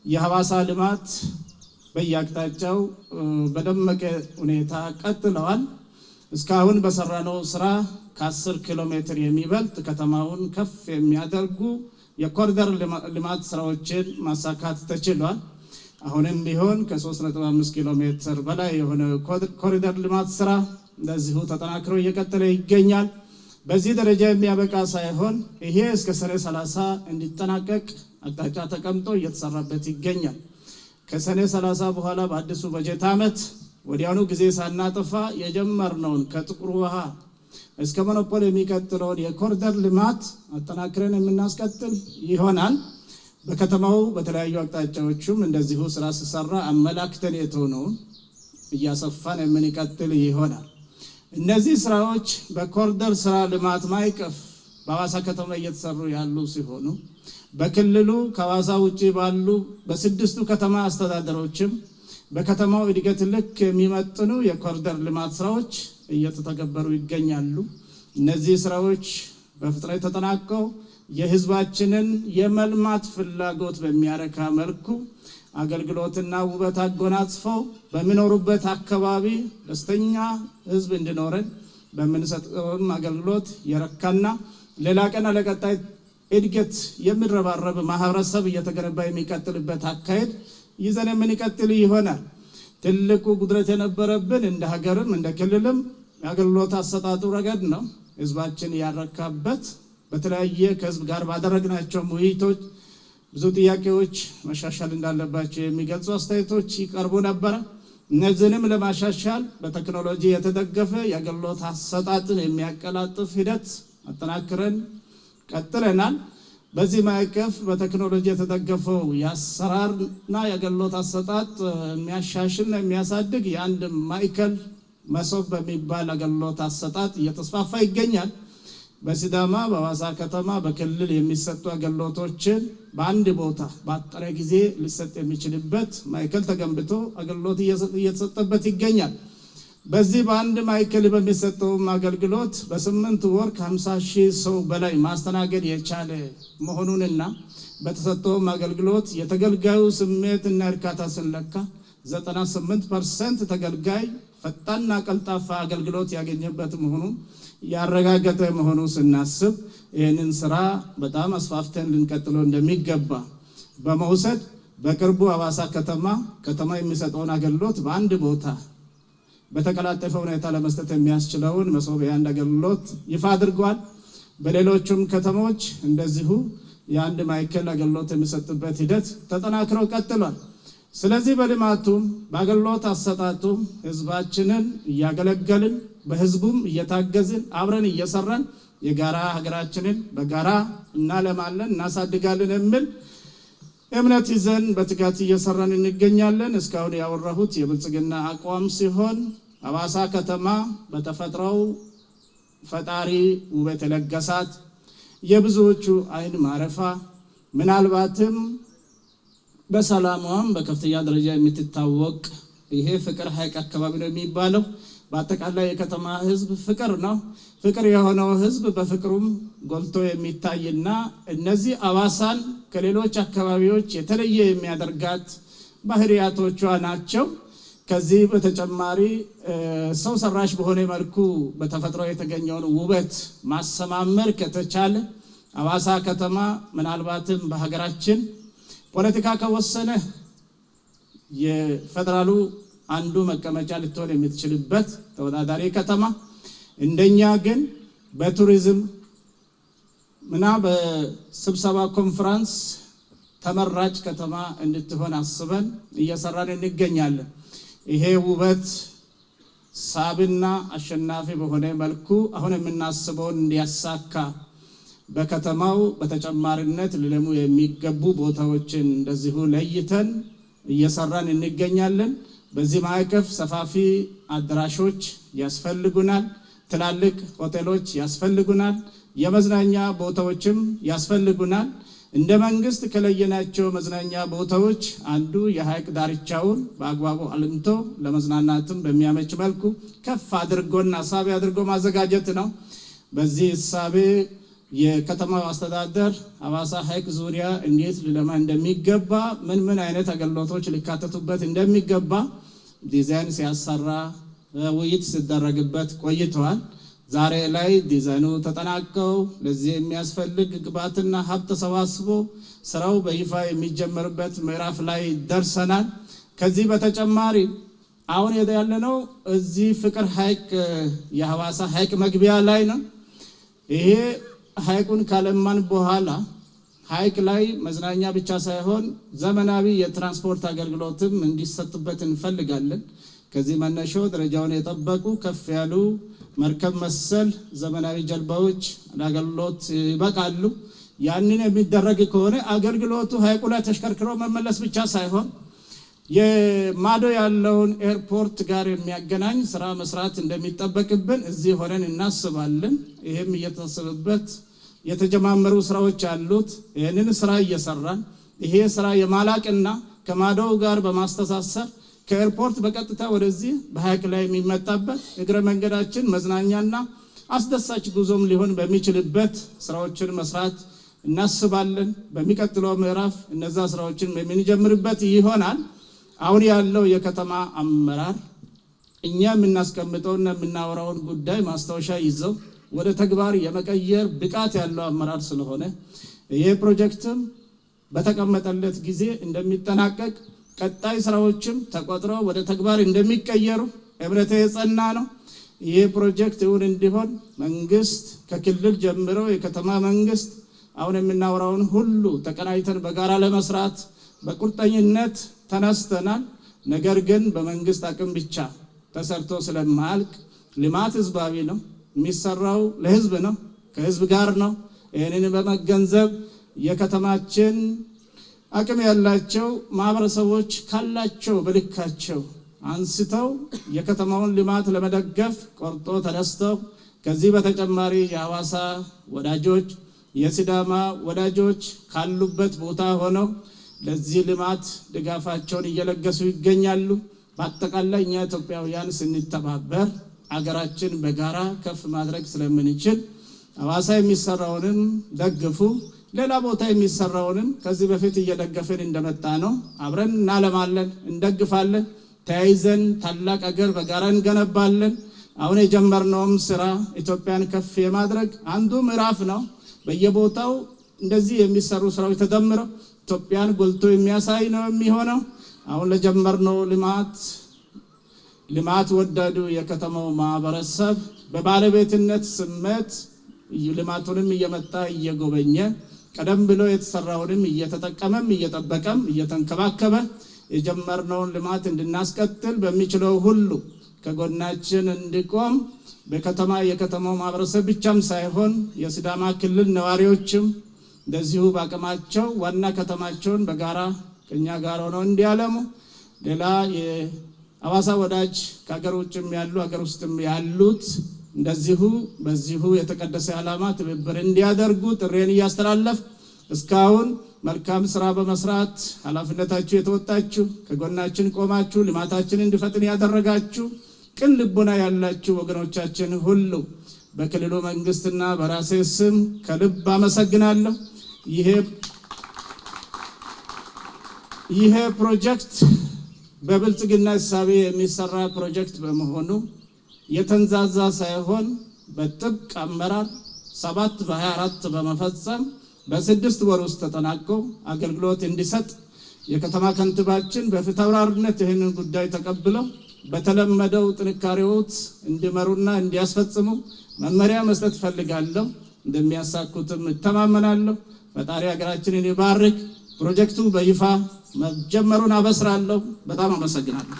የሐዋሳ ልማት በየአቅጣጫው በደመቀ ሁኔታ ቀጥለዋል። እስካሁን በሰራነው ስራ ከ10 ኪሎ ሜትር የሚበልጥ ከተማውን ከፍ የሚያደርጉ የኮሪደር ልማት ስራዎችን ማሳካት ተችሏል። አሁንም ቢሆን ከ3.5 ኪሎ ሜትር በላይ የሆነ ኮሪደር ልማት ስራ እንደዚሁ ተጠናክሮ እየቀጠለ ይገኛል። በዚህ ደረጃ የሚያበቃ ሳይሆን ይሄ እስከ ሰኔ 30 እንዲጠናቀቅ አቅጣጫ ተቀምጦ እየተሰራበት ይገኛል። ከሰኔ 30 በኋላ በአዲሱ በጀት ዓመት ወዲያውኑ ጊዜ ሳናጠፋ የጀመርነውን ከጥቁር ውሃ እስከ ሞኖፖል የሚቀጥለውን የኮሪደር ልማት አጠናክረን የምናስቀጥል ይሆናል። በከተማው በተለያዩ አቅጣጫዎችም እንደዚሁ ስራ ሲሰራ አመላክተን የተሆነውን እያሰፋን የምንቀጥል ይሆናል። እነዚህ ስራዎች በኮሪደር ስራ ልማት ማዕቀፍ በሐዋሳ ከተማ እየተሰሩ ያሉ ሲሆኑ በክልሉ ከሐዋሳ ውጪ ባሉ በስድስቱ ከተማ አስተዳደሮችም በከተማው እድገት ልክ የሚመጥኑ የኮሪደር ልማት ስራዎች እየተተገበሩ ይገኛሉ። እነዚህ ስራዎች በፍጥነት ተጠናቀው የህዝባችንን የመልማት ፍላጎት በሚያረካ መልኩ አገልግሎትና ውበት አጎናጽፈው በሚኖሩበት አካባቢ ደስተኛ ህዝብ እንዲኖረን በምንሰጠው አገልግሎት የረካና ለላቀና ለቀጣይ እድገት የሚረባረብ ማህበረሰብ እየተገነባ የሚቀጥልበት አካሄድ ይዘን የምንቀጥል ይሆናል። ትልቁ ጉድለት የነበረብን እንደ ሀገርም እንደ ክልልም የአገልግሎት አሰጣጡ ረገድ ነው። ህዝባችን ያረካበት በተለያየ ከህዝብ ጋር ባደረግናቸው ውይይቶች ብዙ ጥያቄዎች መሻሻል እንዳለባቸው የሚገልጹ አስተያየቶች ይቀርቡ ነበር። እነዚህንም ለማሻሻል በቴክኖሎጂ የተደገፈ የአገልግሎት አሰጣጥን የሚያቀላጥፍ ሂደት አጠናክረን ቀጥለናል። በዚህ ማዕቀፍ በቴክኖሎጂ የተደገፈው የአሰራርና የአገልግሎት አሰጣጥ የሚያሻሽልና የሚያሳድግ የአንድ ማዕከል መሶብ በሚባል አገልግሎት አሰጣጥ እየተስፋፋ ይገኛል። በሲዳማ በሐዋሳ ከተማ በክልል የሚሰጡ አገልግሎቶችን በአንድ ቦታ በአጠረ ጊዜ ሊሰጥ የሚችልበት ማዕከል ተገንብቶ አገልግሎት እየተሰጠበት ይገኛል። በዚህ በአንድ ማዕከል በሚሰጠው አገልግሎት በ8 ወር ከ50,000 ሰው በላይ ማስተናገድ የቻለ መሆኑንና በተሰጠው አገልግሎት የተገልጋዩ ስሜትና እርካታ ስለካ 98% ተገልጋይ ፈጣንና ቀልጣፋ አገልግሎት ያገኘበት መሆኑን ያረጋገጠ መሆኑ ስናስብ ይህንን ስራ በጣም አስፋፍተን ልንቀጥለው እንደሚገባ በመውሰድ በቅርቡ ሐዋሳ ከተማ የሚሰጠውን አገልግሎት በአንድ ቦታ በተቀላጠፈ ሁኔታ ለመስጠት የሚያስችለውን መሶብ የአንድ አገልግሎት ይፋ አድርጓል። በሌሎችም ከተሞች እንደዚሁ የአንድ ማዕከል አገልግሎት የሚሰጥበት ሂደት ተጠናክሮ ቀጥሏል። ስለዚህ በልማቱም በአገልግሎት አሰጣጡም ህዝባችንን እያገለገልን በህዝቡም እየታገዝን አብረን እየሰራን የጋራ ሀገራችንን በጋራ እናለማለን እናሳድጋለን የሚል እምነት ይዘን በትጋት እየሰራን እንገኛለን። እስካሁን ያወራሁት የብልጽግና አቋም ሲሆን ሐዋሳ ከተማ በተፈጥሮው ፈጣሪ ውበት የለገሳት የብዙዎቹ አይን ማረፋ ምናልባትም በሰላሟም በከፍተኛ ደረጃ የምትታወቅ ይሄ ፍቅር ሐይቅ አካባቢ ነው የሚባለው። በአጠቃላይ የከተማ ህዝብ ፍቅር ነው። ፍቅር የሆነው ህዝብ በፍቅሩም ጎልቶ የሚታይና እነዚህ ሐዋሳን ከሌሎች አካባቢዎች የተለየ የሚያደርጋት ባህሪያቶቿ ናቸው። ከዚህ በተጨማሪ ሰው ሰራሽ በሆነ መልኩ በተፈጥሮ የተገኘውን ውበት ማሰማመር ከተቻለ ሐዋሳ ከተማ ምናልባትም በሀገራችን ፖለቲካ ከወሰነ የፌደራሉ አንዱ መቀመጫ ልትሆን የምትችልበት ተወዳዳሪ ከተማ እንደኛ ግን በቱሪዝም እና በስብሰባ ኮንፈረንስ ተመራጭ ከተማ እንድትሆን አስበን እየሰራን እንገኛለን። ይሄ ውበት ሳብና አሸናፊ በሆነ መልኩ አሁን የምናስበውን እንዲያሳካ በከተማው በተጨማሪነት ለለሙ የሚገቡ ቦታዎችን እንደዚሁ ለይተን እየሰራን እንገኛለን። በዚህ ማዕቀፍ ሰፋፊ አዳራሾች ያስፈልጉናል፣ ትላልቅ ሆቴሎች ያስፈልጉናል፣ የመዝናኛ ቦታዎችም ያስፈልጉናል። እንደ መንግስት ከለየናቸው መዝናኛ ቦታዎች አንዱ የሐይቅ ዳርቻውን በአግባቡ አልምቶ ለመዝናናትም በሚያመች መልኩ ከፍ አድርጎና ሳቢ አድርጎ ማዘጋጀት ነው። በዚህ ሳቢ የከተማው አስተዳደር ሐዋሳ ሐይቅ ዙሪያ እንዴት ሊለማ እንደሚገባ ምን አይነት አገልግሎቶች ሊካተቱበት እንደሚገባ ዲዛይን ሲያሰራ ውይይት ሲደረግበት ቆይተዋል። ዛሬ ላይ ዲዛይኑ ተጠናቀው ለዚህ የሚያስፈልግ ግብዓትና ሀብት ተሰባስቦ ስራው በይፋ የሚጀመርበት ምዕራፍ ላይ ደርሰናል። ከዚህ በተጨማሪ አሁን ያለነው እዚህ ፍቅር ሐይቅ የሐዋሳ ሐይቅ መግቢያ ላይ ነው። ይሄ ሐይቁን ካለማን በኋላ ሐይቅ ላይ መዝናኛ ብቻ ሳይሆን ዘመናዊ የትራንስፖርት አገልግሎትም እንዲሰጥበት እንፈልጋለን። ከዚህ መነሻው ደረጃውን የጠበቁ ከፍ ያሉ መርከብ መሰል ዘመናዊ ጀልባዎች ለአገልግሎት ይበቃሉ። ያንን የሚደረግ ከሆነ አገልግሎቱ ሐይቁ ላይ ተሽከርክሮ መመለስ ብቻ ሳይሆን የማዶ ያለውን ኤርፖርት ጋር የሚያገናኝ ስራ መስራት እንደሚጠበቅብን እዚህ ሆነን እናስባለን። ይሄም እየተሰበበት የተጀማመሩ ስራዎች አሉት። ይህንን ስራ እየሰራን ይሄ ስራ የማላቅና ከማዶው ጋር በማስተሳሰር ከኤርፖርት በቀጥታ ወደዚህ በሐይቅ ላይ የሚመጣበት እግረ መንገዳችን መዝናኛና አስደሳች ጉዞም ሊሆን በሚችልበት ስራዎችን መስራት እናስባለን። በሚቀጥለው ምዕራፍ እነዛ ስራዎችን የምንጀምርበት ይሆናል። አሁን ያለው የከተማ አመራር እኛ የምናስቀምጠውና የምናወራውን ጉዳይ ማስታወሻ ይዘው ወደ ተግባር የመቀየር ብቃት ያለው አመራር ስለሆነ ይሄ ፕሮጀክትም በተቀመጠለት ጊዜ እንደሚጠናቀቅ ቀጣይ ስራዎችም ተቆጥረው ወደ ተግባር እንደሚቀየሩ እምነቴ የጸና ነው። ይሄ ፕሮጀክት እውን እንዲሆን መንግስት ከክልል ጀምሮ የከተማ መንግስት አሁን የምናወራውን ሁሉ ተቀናይተን በጋራ ለመስራት በቁርጠኝነት ተነስተናል። ነገር ግን በመንግስት አቅም ብቻ ተሰርቶ ስለማያልቅ ልማት ህዝባዊ ነው፣ የሚሰራው ለህዝብ ነው፣ ከህዝብ ጋር ነው። ይህንን በመገንዘብ የከተማችን አቅም ያላቸው ማህበረሰቦች ካላቸው በልካቸው አንስተው የከተማውን ልማት ለመደገፍ ቆርጦ ተነስተው ከዚህ በተጨማሪ የሐዋሳ ወዳጆች የሲዳማ ወዳጆች ካሉበት ቦታ ሆነው ለዚህ ልማት ድጋፋቸውን እየለገሱ ይገኛሉ። በአጠቃላይ እኛ ኢትዮጵያውያን ስንተባበር አገራችን በጋራ ከፍ ማድረግ ስለምንችል ሐዋሳ የሚሰራውንም ደግፉ፣ ሌላ ቦታ የሚሰራውንም ከዚህ በፊት እየደገፈን እንደመጣ ነው አብረን እናለማለን፣ እንደግፋለን። ተያይዘን ታላቅ አገር በጋራ እንገነባለን። አሁን የጀመርነውም ስራ ኢትዮጵያን ከፍ የማድረግ አንዱ ምዕራፍ ነው። በየቦታው እንደዚህ የሚሰሩ ስራዎች ተደምረው ኢትዮጵያን ጎልቶ የሚያሳይ ነው የሚሆነው። አሁን ለጀመርነው ልማት ወዳዱ የከተማው ማህበረሰብ በባለቤትነት ስሜት ልማቱንም እየመጣ እየጎበኘ ቀደም ብሎ የተሰራውንም እየተጠቀመም እየጠበቀም እየተንከባከበ የጀመርነውን ልማት እንድናስቀጥል በሚችለው ሁሉ ከጎናችን እንዲቆም የከተማው ማህበረሰብ ብቻም ሳይሆን የሲዳማ ክልል ነዋሪዎችም እንደዚሁ በአቅማቸው ዋና ከተማቸውን በጋራ ከኛ ጋር ሆነው እንዲያለሙ፣ ሌላ የሐዋሳ ወዳጅ ከሀገር ውጭም ያሉ ሀገር ውስጥም ያሉት እንደዚሁ በዚሁ የተቀደሰ ዓላማ ትብብር እንዲያደርጉ ጥሬን እያስተላለፍ እስካሁን መልካም ስራ በመስራት ኃላፊነታችሁ የተወጣችሁ ከጎናችን ቆማችሁ ልማታችን እንዲፈጥን ያደረጋችሁ ቅን ልቦና ያላችሁ ወገኖቻችን ሁሉ በክልሉ መንግስትና በራሴ ስም ከልብ አመሰግናለሁ። ይሄ ፕሮጀክት በብልጽግና እሳቤ የሚሰራ ፕሮጀክት በመሆኑ የተንዛዛ ሳይሆን በጥብቅ አመራር 7 በ24 በመፈጸም በ6 ወር ውስጥ ተጠናቆ አገልግሎት እንዲሰጥ የከተማ ከንቲባችን በፍትሐዊነት ይህንን ጉዳይ ተቀብለው በተለመደው ጥንካሬዎት እንዲመሩና እንዲያስፈጽሙ መመሪያ መስጠት ፈልጋለሁ። እንደሚያሳኩትም እተማመናለሁ። ፈጣሪ ሀገራችንን ይባርክ። ፕሮጀክቱ በይፋ መጀመሩን አበስራለሁ። በጣም አመሰግናለሁ።